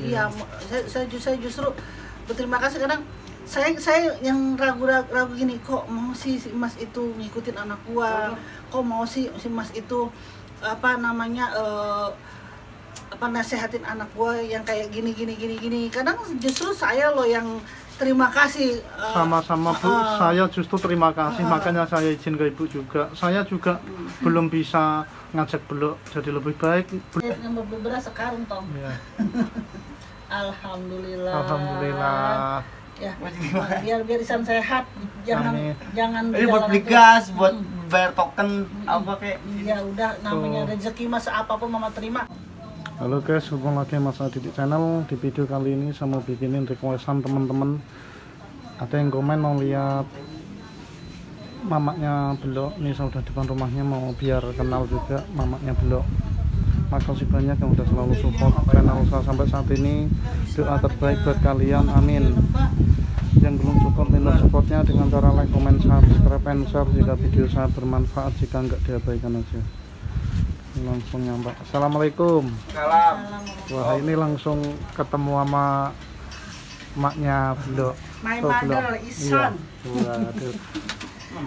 Iya, saya justru berterima kasih. Kadang saya yang ragu gini, kok mau si Mas itu ngikutin anak gua, kok mau si Mas itu nasehatin anak gua yang kayak gini. Kadang justru saya loh yang terima kasih. Sama-sama Bu, saya justru terima kasih, makanya saya izin ke Ibu juga. Saya juga belum bisa ngajak belok jadi lebih baik. Yang beras sekarang Tom. Ya. Alhamdulillah. Ya, biar Isan sehat. Jangan ini buat beli gas, buat bayar token apa kayak. Ya udah, namanya rezeki mas apapun mama terima. Halo guys, hubung lagi Mas Aditya Channel. Di video kali ini saya mau bikinin requestan teman-teman. Ada yang komen mau lihat mamaknya Belok. Ini saya udah depan rumahnya, mau biar kenal juga mamaknya Belok. Makasih banyak yang udah selalu support channel saya sampai saat ini. Doa terbaik buat kalian, amin. Yang belum support, minta supportnya dengan cara like, comment, subscribe, and share jika video saya bermanfaat. Jika enggak, diabaikan aja. Langsung nyampe. Assalamualaikum. Salam. Wah, ini langsung ketemu sama maknya Belok. My mother, Isan. Iya. Waduh.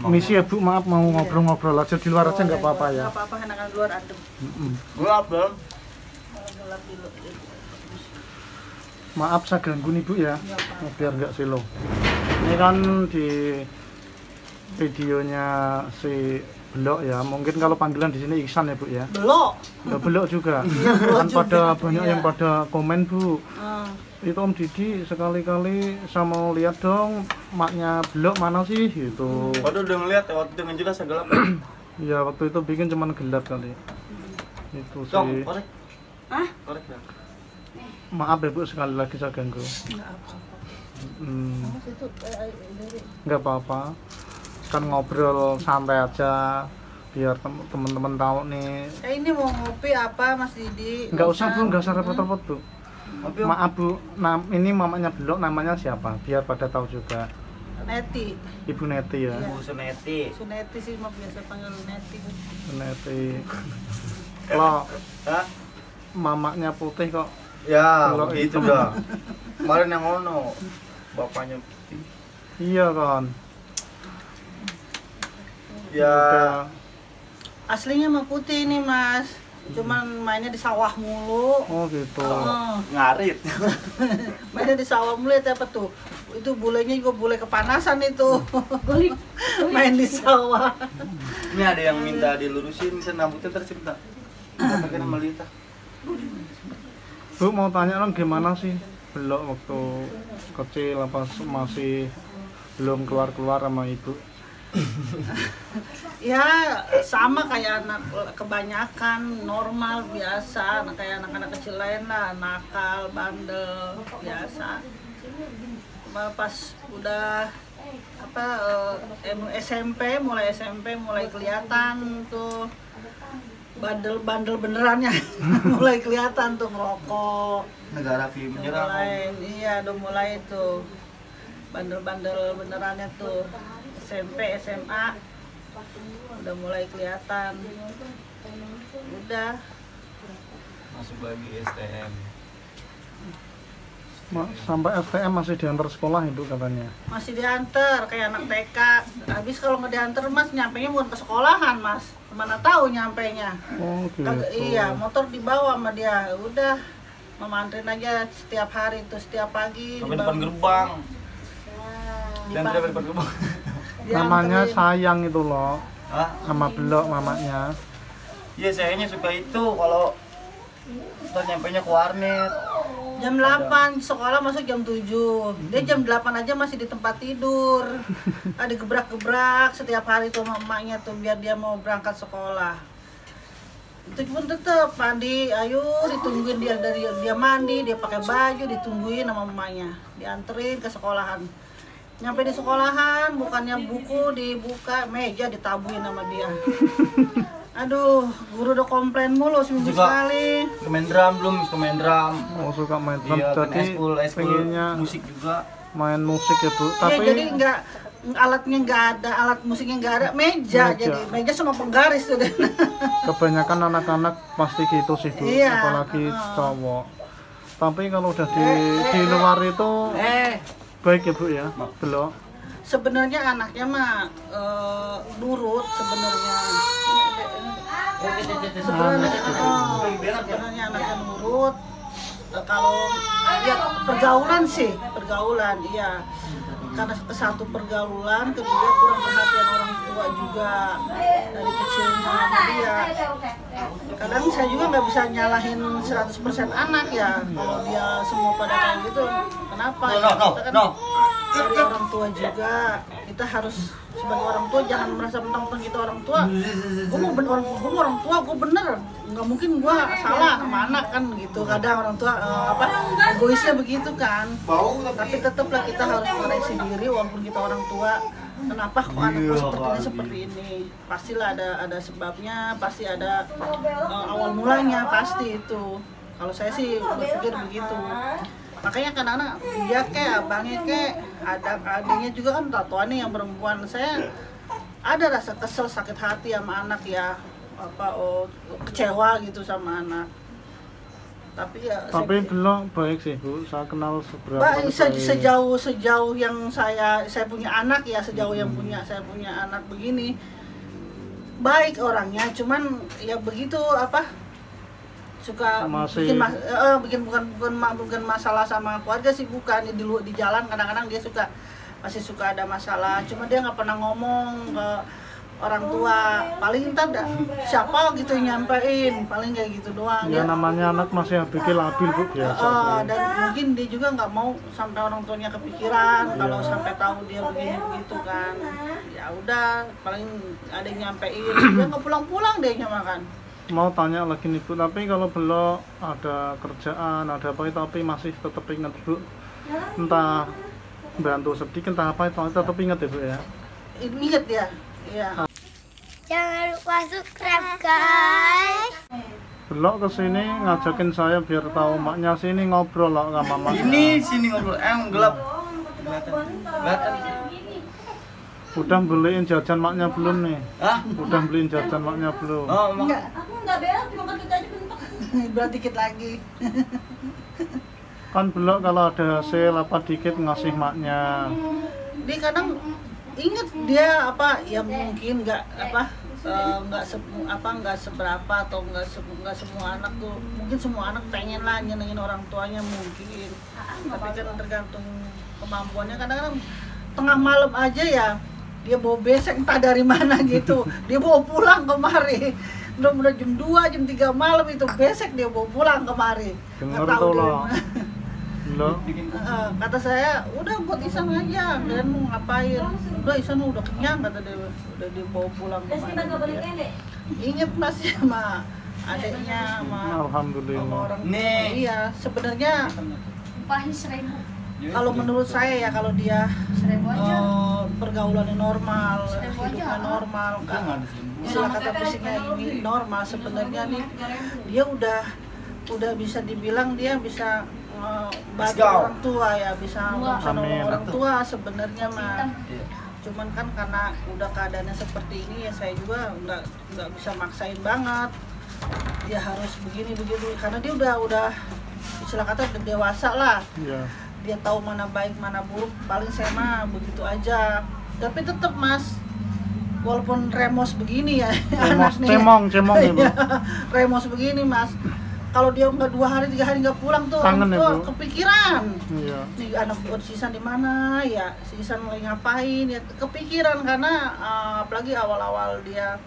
Misi ya Bu, maaf mau ngobrol-ngobrol aja di luar aja nggak apa-apa ya. Nggak apa-apa, enakan luar adem. Gelap dong. Gelap dulu. Maaf saya ganggu nih Bu ya, biar nggak silo. Ini kan di videonya si Belok ya, mungkin kalau panggilan di sini Iksan ya Bu ya. Belok. Ya Belok juga. Kan pada banyak yang pada komen Bu. Itu Om Didi sekali-kali saya mau lihat dong maknya Belok mana sih gitu. Waduh udah ngeliat waktu dengan juga saya gelap. Iya waktu itu bikin cuman gelap kali. Itu sih. Korek. Hah? Korek ya. Maaf ya Bu sekali lagi saya ganggu. Nggak apa-apa. Mas itu Nggak apa-apa. Kan ngobrol santai aja biar teman-teman tahu nih. ini mau ngopi apa Mas Didi? Nggak usah Bu, nggak usah repot-repot Bu. Maaf Bu, ini mamanya Belok namanya siapa? Biar pada tahu juga. Neti. Ibu Neti ya. Bu Suneti. Suneti sih mah biasa panggil Neti. Neti. Lo Hah? mamaknya putih kok. Ya, Belok gitu hitam. dah. Kemarin yang ngono. Bapaknya putih. Iya kan. Ya. Udah. Aslinya mah putih ini Mas. Cuman mainnya di sawah mulu. Oh gitu. Ngarit. Mainnya di sawah mulu itu apa tuh? Itu bulenya juga bule kepanasan itu. Main di sawah. Ini ada yang minta dilurusin, bisa rambutnya tercipta. Pakai nama Lita. Bu mau tanya dong gimana sih Belok waktu kecil apa masih belum keluar sama ibu? Ya sama kayak anak kebanyakan normal biasa, kayak anak-anak kecil lain lah, nakal, bandel biasa. Pas udah SMP mulai kelihatan tuh bandel benerannya. Mulai kelihatan tuh ngerokok. Negara film menyerang. Udah mulai tuh bandel benerannya tuh. SMP, SMA udah mulai kelihatan. Udah Masuk lagi STM. Sampai STM masih diantar sekolah Ibu katanya. masih diantar kayak anak TK. Habis kalau nggak diantar Mas, nyampenya bukan ke sekolahan Mas. Mana tahu nyampenya. Oh gitu. Iya, motor dibawa sama dia. Udah Mama anterin aja setiap hari tuh, setiap pagi. Sampai depan gerbang. Dan tidak depan gerbang. Namanya sayang itu loh. Hah? Sama Belok mamanya. Iya, sayangnya suka itu kalau kita nyampainya ke warnet. Jam 8, sekolah masuk jam 7. Dia jam 8 aja masih di tempat tidur. Ada gebrak-gebrak setiap hari tuh mamanya tuh biar dia mau berangkat sekolah. Itu pun tetap mandi, ayo ditungguin dia mandi, dia pakai baju, ditungguin sama mamanya. Dianterin ke sekolahan. Nyampe di sekolahan, bukannya buku dibuka, meja ditabuin sama dia. Aduh, guru udah komplain mulu seminggu sekali. Main drum belum, suka main drum. Oh suka main drum. Iya, Jadi pengennya musik juga. main musik ya Bu. Ya, Tapi jadi alatnya nggak ada, alat musiknya nggak ada, meja. Jadi meja sama penggaris tuh deh. kebanyakan anak-anak pasti gitu sih Bu. Iya, Apalagi cowok. Tapi kalau udah di luar itu baik ya Bu ya, belok. Sebenarnya anaknya mah nurut sebenarnya. Sebenarnya anaknya nurut. Kalau ya pergaulan iya. Karena kesatu pergaulan, kedua kurang perhatian orang tua juga dari kecilnya sama dia. Kadang saya juga nggak bisa nyalahin 100% anak ya, kalau dia semua pada kayak gitu. Kenapa? Kita kan dari orang tua juga, kita harus sebagai orang tua jangan merasa mentang-mentang kita orang tua. Gue mau orang tua, gue bener. Nggak mungkin gue salah sama anak kan gitu. Kadang orang tua egoisnya begitu kan. Tapi tetaplah kita harus koreksi diri walaupun kita orang tua. Kenapa kok anakku seperti ini? Pastilah ada sebabnya, pasti ada awal mulanya, pasti itu. Kalau saya sih berpikir begitu. Makanya kadang-kadang dia abangnya ada adiknya juga kan tatoannya yang perempuan. Saya ada rasa kesel, sakit hati sama anak ya, kecewa gitu sama anak. Tapi belum baik sih Bu, saya kenal seberapa baik sejauh yang saya punya anak ya, sejauh yang saya punya anak begini baik orangnya, cuman ya begitu suka bikin bukan masalah sama keluarga sih, bukan di jalan kadang-kadang dia masih suka ada masalah, cuma dia nggak pernah ngomong ke orang tua, paling entar siapa gitu yang nyampein, paling kayak gitu doang ya. Namanya anak masih bikin labil Bu, biasa dan mungkin dia juga nggak mau sampai orang tuanya kepikiran kalau sampai tahu dia begini begitu kan. Ya udah, paling ada yang nyampein, dia nggak pulang-pulang deh makan. Mau tanya lagi nih Bu, tapi kalau belum ada kerjaan, ada apa tapi masih tetap ingat Bu, entah bantu sedikit entah apa itu tetap ingat ya Bu ya? Ingat ya. Iya. Jangan lupa subscribe guys. Belok ke sini ngajakin saya biar tahu maknya sini ngobrol loh sama mama. Sini ngobrol, gelap. Kelihatan. Udah beliin jajan maknya belum nih? Hah? Udah beliin jajan maknya belum? Oh, enggak. Aku nggak belok, cuma kentut aja bentuk. Berat dikit lagi. Kan belok kalau ada hasil apa dikit ngasih maknya. Dia kadang inget dia ya mungkin nggak seberapa atau nggak semua anak tuh, mungkin semua anak pengen lah nyenengin orang tuanya mungkin, tapi kan tergantung kemampuannya. Kadang-kadang tengah malam aja ya dia bawa besek entah dari mana gitu, dia bawa pulang kemari. Udah jam 2, jam 3 malam itu besek dia bawa pulang kemari. Dengar tuh loh. Kata saya, udah buat Isan aja, dan mau ngapain? Udah Isan udah kenyang, kata dia, udah dibawa pulang kemana. Ingat masih sama adiknya, sama orang. Nih. Iya, sebenarnya Upahnya 1.000. kalau menurut saya ya, kalau dia pergaulannya normal, hidupnya normal, istilah kata musiknya ini normal, sebenarnya nih dia udah bisa dibilang dia bisa bantu orang tua ya, bisa nolong orang tua sebenarnya mah. Cuman kan karena udah keadaannya seperti ini ya, saya juga nggak bisa maksain banget dia harus begini begitu, karena dia udah istilah kata udah dewasa lah. Dia tahu mana baik mana buruk, paling saya mah begitu aja. Tapi tetap Mas, walaupun remos begini ya, cemong ya Bu. Remos begini Mas, kalau dia nggak 2 hari 3 hari nggak pulang tuh kangen ya, Bu? Kepikiran. Iya. Nih anak si Isan di mana ya, si Isan lagi ngapain ya, kepikiran karena apalagi awal-awal dia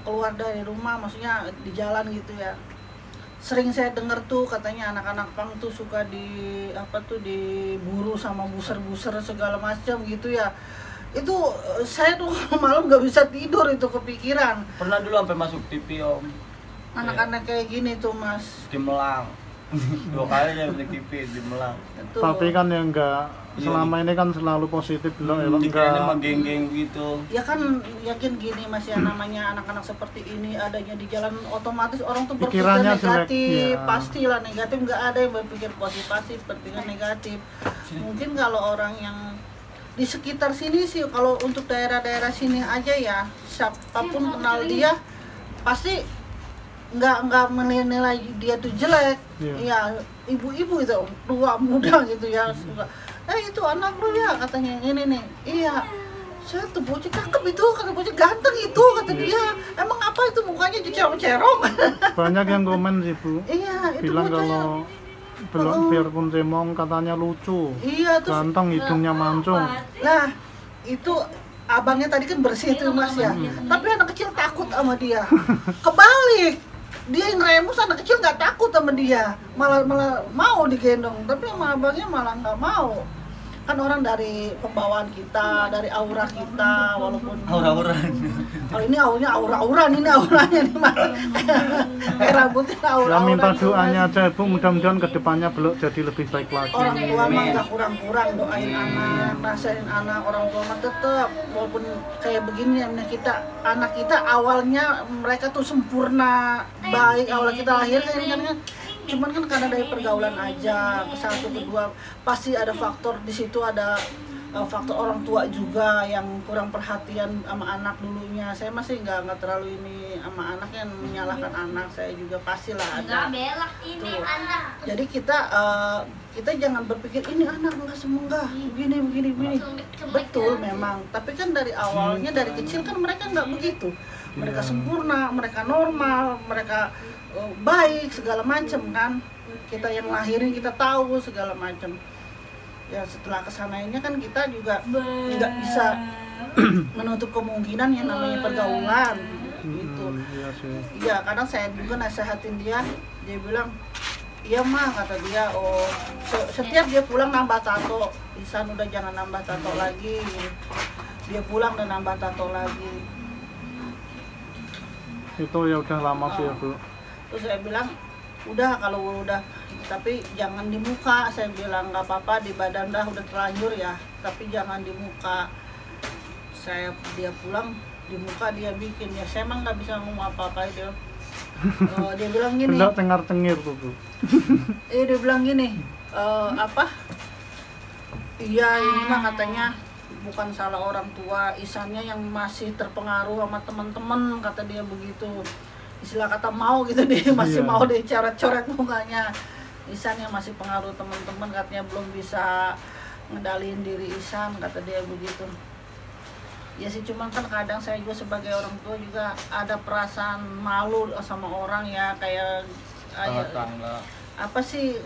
keluar dari rumah, maksudnya di jalan gitu ya. Sering saya dengar tuh katanya anak-anak pang tuh suka diburu sama buser-buser segala macam gitu ya. Itu saya tuh malam nggak bisa tidur, itu kepikiran. Pernah dulu sampai masuk TV Om. Anak-anak kayak gini tuh Mas. Di Melang. 2 kali aja di TV di Melang. Itu. Tapi kan ya enggak, selama ini kan selalu positif loh ya enggak. Dikirain geng-geng gitu. Ya kan yakin gini Mas ya, namanya anak-anak seperti ini adanya di jalan, otomatis orang tuh berpikir Pikirannya negatif, ya. Pastilah negatif, nggak ada yang berpikir positif, berpikir negatif. Mungkin kalau orang yang di sekitar sini sih, kalau untuk daerah-daerah sini aja ya, siapapun kenal dia pasti nggak menilai dia tuh jelek. Iya, ibu-ibu itu tua muda gitu ya suka. Itu anak lu ya katanya ini nih. Iya. Saya tuh bocah cakep itu, kata bocah ganteng itu, kata dia. Emang apa itu mukanya cerong-cerong? Banyak yang komen sih Bu. Iya, itu bilang bocah. kalau belum biarpun cemong katanya lucu. Iya, terus ganteng, hidungnya mancung. Nah, itu abangnya tadi kan bersih tuh Mas ya. Tapi anak kecil takut sama dia. Kebalik. Dia yang remus, anak kecil nggak takut sama dia. Malah mau digendong, tapi sama abangnya malah nggak mau. Kan orang dari pembawaan kita, dari aura kita, walaupun Aura-auran. kalau ini aura-auran, ini auranya nih Mas. Rambutnya aura-auran. Ya minta doanya aja Bu, mudah-mudahan kedepannya belok jadi lebih baik lagi. Orang tua mah nggak kurang-kurang doain anak, nasihatin anak. Orang tua mah tetap walaupun kayak begini ya kita, anak kita awalnya mereka tuh sempurna baik, awal kita lahir kan cuman kan karena dari pergaulan aja, satu kedua pasti ada faktor di situ, ada faktor orang tua juga yang kurang perhatian sama anak dulunya. Saya masih nggak terlalu ini sama anak, yang menyalahkan anak saya juga pastilah ada. Tuh. Jadi kita jangan berpikir ini anak nggak semoga begini. Betul memang, tapi kan dari awalnya dari kecil kan mereka nggak begitu. Mereka sempurna, mereka normal, mereka baik segala macam kan. Kita yang lahirin kita tahu segala macam. Ya setelah kesanainnya kan kita juga nggak bisa menutup kemungkinan yang namanya pergaulan gitu. Iya, kadang saya juga nasehatin dia bilang, iya mah kata dia, setiap dia pulang nambah tato. Isan udah jangan nambah tato lagi. Dia pulang dan nambah tato lagi. Itu ya udah lama sih ya Bu. Terus saya bilang, udah kalau udah, tapi jangan di muka. Saya bilang nggak apa-apa di badan dah udah terlanjur ya, tapi jangan di muka. Dia pulang di muka dia bikin ya, saya emang nggak bisa ngomong apa-apa itu. Dia bilang gini. Belok tengar-tengir tuh Bu. Dia bilang gini, iya ini mah katanya bukan salah orang tua, Isannya yang masih terpengaruh sama teman-teman, kata dia begitu. Istilah kata mau gitu dia masih mau deh coret-coret mukanya. Isan yang masih pengaruh teman-teman, katanya belum bisa ngedalin diri Isan, kata dia begitu. Ya sih, cuman kan kadang saya juga sebagai orang tua juga ada perasaan malu sama orang ya, kayak apa sih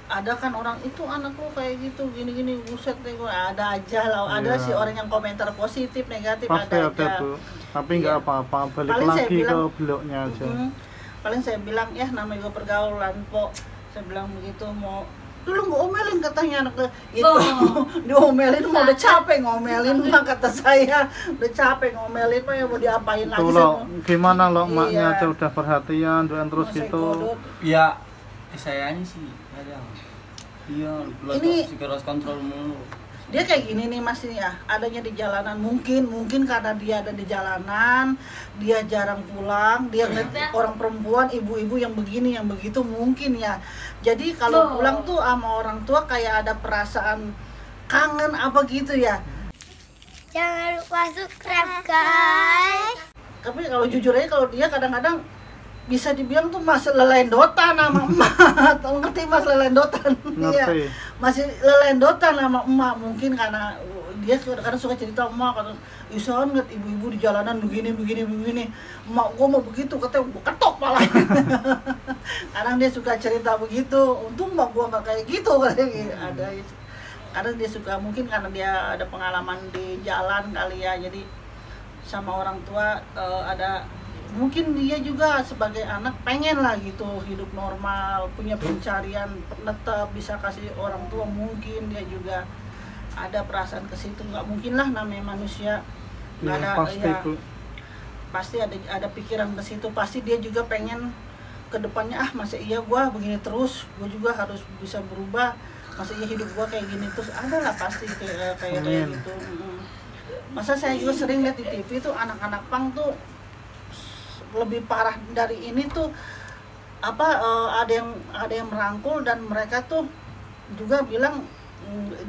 ada kan orang itu anak lu kayak gitu gini-gini, buset deh, ada aja lah. Ada sih orang yang komentar positif negatif, pasti ada aja Bu. Tapi nggak apa-apa, balik paling lagi bilang, ke bloknya aja. Paling saya bilang ya namanya juga pergaulan po, saya bilang begitu. Mau dulu nggak omelin katanya anak itu diomelin mah udah capek ngomelin mah, kata saya udah capek ngomelin mah, ya mau diapain lagi loh, gimana lo maknya iya. aja udah perhatian doan terus gitu. Ya sayanya sih iya, ini harus kontrol mulu. Dia kayak gini nih Mas ya, adanya di jalanan, mungkin karena dia ada di jalanan, dia jarang pulang, dia ngeliat orang perempuan, ibu-ibu yang begini yang begitu mungkin ya. Jadi kalau pulang tuh sama orang tua kayak ada perasaan kangen apa gitu ya. Jangan lupa subscribe guys. Tapi kalau jujur aja, kalau dia kadang-kadang bisa dibilang tuh masih lelendotan sama emak. Ngerti Mas lelendotan? Iya. Masih lelendotan sama emak, mungkin karena dia kadang suka cerita emak, kadang Isan ngeliat ibu-ibu di jalanan begini. Emak gua mau begitu, katanya gua ketok malah. Kadang dia suka cerita begitu. Untung emak gua nggak kayak gitu katanya. Ada kadang dia suka, mungkin karena dia ada pengalaman di jalan kali ya, jadi sama orang tua ada. Mungkin dia juga sebagai anak pengen lah gitu hidup normal, punya pencarian tetap bisa kasih orang tua, mungkin dia juga ada perasaan ke situ. Nggak mungkin lah namanya manusia nggak ada pasti, ya, pasti ada pikiran ke situ. Pasti dia juga pengen ke depannya, masa iya gua begini terus, gua juga harus bisa berubah, masa iya hidup gua kayak gini terus, ada lah pasti kayak gitu. Masa saya juga sering lihat di TV tuh anak-anak pang tuh lebih parah dari ini tuh ada yang merangkul, dan mereka tuh juga bilang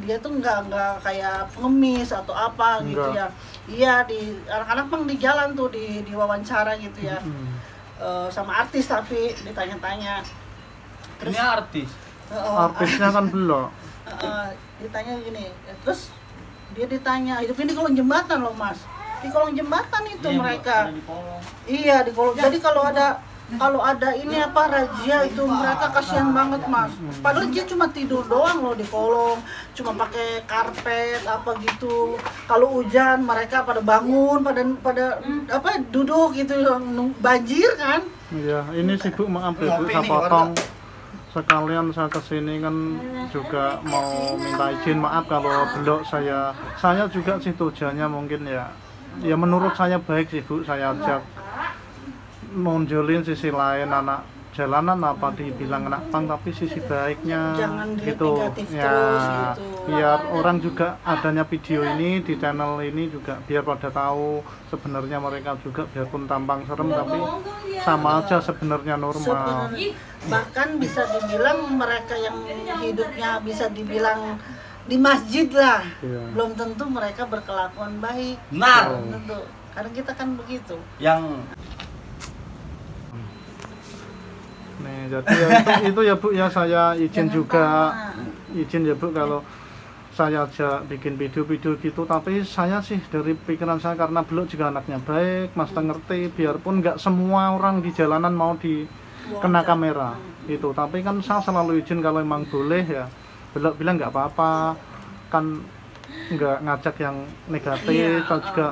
dia tuh nggak kayak pengemis atau apa gitu ya. Iya, di anak-anak pang di jalan tuh di wawancara gitu ya. sama artis tapi ditanya-tanya. Ini artis. Artisnya kan belum. Ditanya gini, terus dia ditanya, hidup ini kolong jembatan loh mas, di kolong jembatan itu mereka. Iya di kolong. Jadi kalau ada ini apa razia itu mereka kasihan banget mas. Padahal dia cuma tidur doang loh di kolong, cuma pakai karpet apa gitu. Kalau hujan mereka pada bangun, pada apa duduk gitu, banjir kan. Iya, ini sih Bu, maaf ya Bu, saya potong. Sekalian saya kesini kan juga mau minta izin, maaf kalau belok saya juga sih tujuannya mungkin ya menurut saya baik sih Bu, saya ajak monjolin sisi lain anak jalanan apa dibilang anak pang, tapi sisi baiknya jangan gitu ya terus, gitu. Biar orang juga adanya video ini di channel ini juga biar pada tahu sebenarnya mereka juga biarpun tampang serem tapi sama aja sebenarnya normal. Bahkan bisa dibilang mereka yang hidupnya bisa dibilang di masjid lah, belum tentu mereka berkelakuan baik. Benar. Belum tentu, karena kita kan begitu. Yang Nih, jadi ya itu ya Bu ya, saya izin juga izin ya Bu kalau saya aja bikin video-video gitu, tapi saya sih dari pikiran saya karena beliau juga anaknya baik, Mas ngerti biarpun nggak semua orang di jalanan mau kena kamera itu, tapi kan saya selalu izin kalau emang boleh ya beliau bilang nggak apa-apa, kan nggak ngajak yang negatif, saya juga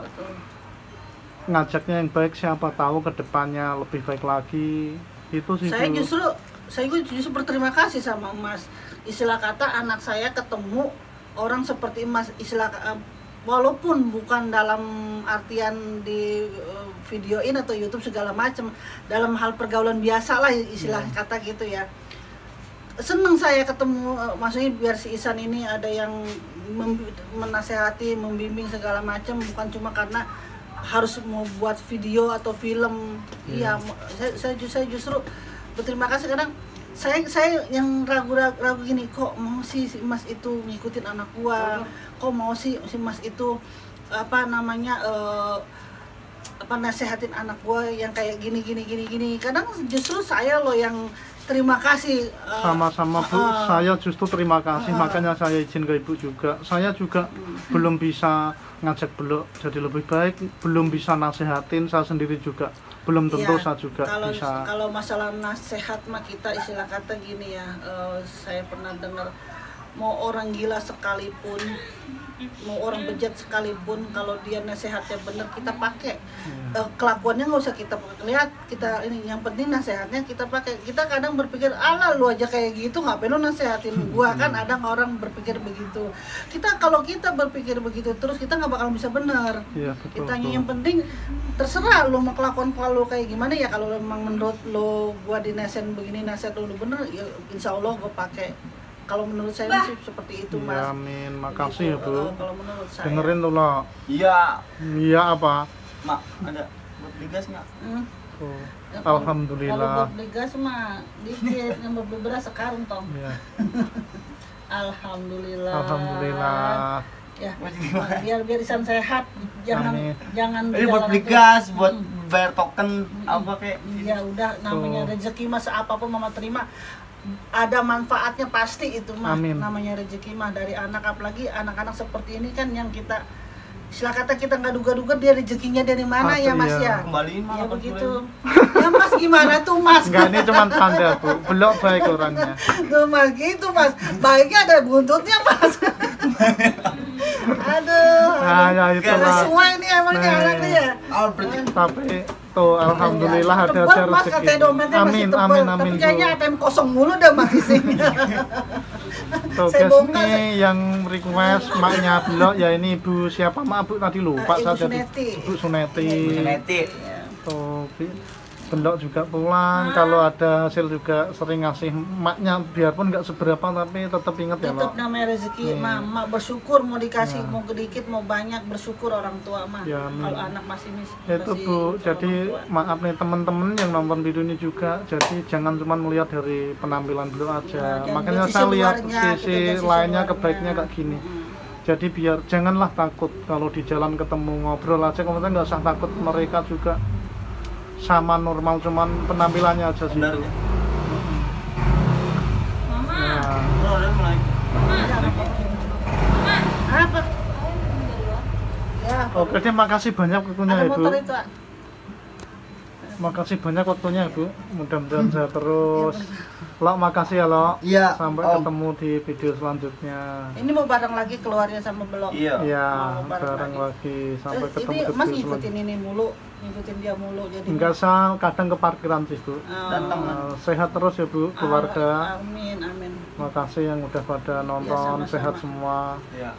ngajaknya yang baik, siapa tahu kedepannya lebih baik lagi. Itu sih saya justru berterima kasih sama Mas. Istilah kata anak saya ketemu orang seperti Mas, walaupun bukan dalam artian di videoin atau YouTube segala macam, dalam hal pergaulan biasa lah istilah kata gitu ya. Seneng saya ketemu, maksudnya biar si Ihsan ini ada yang menasehati, membimbing segala macam, bukan cuma karena harus mau buat video atau film. Iya, saya justru berterima kasih. Kadang saya yang ragu gini, kok mau si Mas itu ngikutin anak gua, kok mau si Mas itu apa namanya nasehatin anak gua yang kayak gini. Kadang justru saya loh yang terima kasih. Sama-sama Bu, saya justru terima kasih, makanya saya izin ke Ibu juga. Saya juga belum bisa ngajak beliau jadi lebih baik, belum bisa nasehatin, saya sendiri juga belum tentu saya juga bisa. Kalau masalah nasihat mah kita istilah kata gini ya, saya pernah dengar, mau orang gila sekalipun, mau orang bejat sekalipun, kalau dia nasihatnya benar kita pakai. Kelakuannya nggak usah kita lihat, kita ini yang penting nasihatnya kita pakai. Kita kadang berpikir, ala lu aja kayak gitu, ngapain lu nasihatin gua, kan ada orang berpikir begitu. Kalau kita berpikir begitu terus kita nggak bakal bisa benar. Kita yang penting terserah lu mau kelakuan kalau kayak gimana ya, kalau memang menurut lu gua dinasihatin begini, nasihat lu bener ya insya Allah gua pakai. Kalau menurut saya sih seperti itu Mas. Ya, amin, makasih ya Bu. Kalau menurut saya. Dengerin tuh loh. Iya apa? Mak, ada buat beli gas nggak? Alhamdulillah. Kalau buat beli gas mah dikit, yang buat beli beras sekarang tong. Iya. Alhamdulillah. Ya, biar Ihsan sehat, jangan ini buat beli gas, buat bayar token apa kayak. Ya udah, namanya rezeki mas apapun mama terima. Ada manfaatnya pasti itu mah. Namanya rezeki mah dari anak, apalagi anak-anak seperti ini kan yang kita istilah kata kita nggak duga-duga dia rezekinya dari mana ya Mas ya. Kembaliin ya begitu. Ya Mas gimana tuh Mas? Enggak, ini cuma tanda Bu, belum baik orangnya. Tuh Mas gitu Mas, baiknya ada buntutnya Mas. Aduh. Nah, ya itulah. Semua ini emangnya anaknya ya. Tapi tuh alhamdulillah ada Mas, rezeki. katanya dompetnya masih tebel, tapi kayaknya ATM kosong mulu dah Mas isinya. Tuh guys, ini yang request maknya beliau ya ini Ibu siapa Bu tadi lupa saya jadi Ibu Suneti. Tuh beliau juga pulang, kalau ada hasil juga sering ngasih maknya, biarpun nggak seberapa tapi tetap ingat ya tetap namanya rezeki. Mak bersyukur, mau dikasih mau sedikit mau banyak, bersyukur orang tua mah. Kalau anak masih itu Bu, jadi maaf nih teman-teman yang nonton video ini juga, jadi jangan cuma melihat dari penampilan beliau aja, makanya saya lihat sisi lainnya kebaiknya kayak gini. Jadi biar janganlah takut kalau di jalan ketemu, ngobrol aja, kemudian nggak usah takut, mereka juga sama normal, cuman penampilannya aja sih Benar Bu. ya. Ya. Terus ada mulai. Apa? Ya. Oke deh, makasih banyak waktunya Ada Ibu. motor itu, Ak. Makasih banyak waktunya Ibu. Mudah-mudahan saya terus. Lok, makasih ya Lok. Iya, Sampai Om. ketemu di video selanjutnya. Ini mau bareng lagi keluarnya sama belum? Iya. Iya, Oh, bareng bareng lagi sampai ketemu ini di Mas video ngikutin selanjutnya. ini mulu, ngikutin dia mulu jadi. Enggak, saya kadang ke parkiran sih Bu. Datang. Sehat terus ya Bu, keluarga. Amin, amin. Makasih yang udah pada nonton, sama-sama. sehat semua. Iya.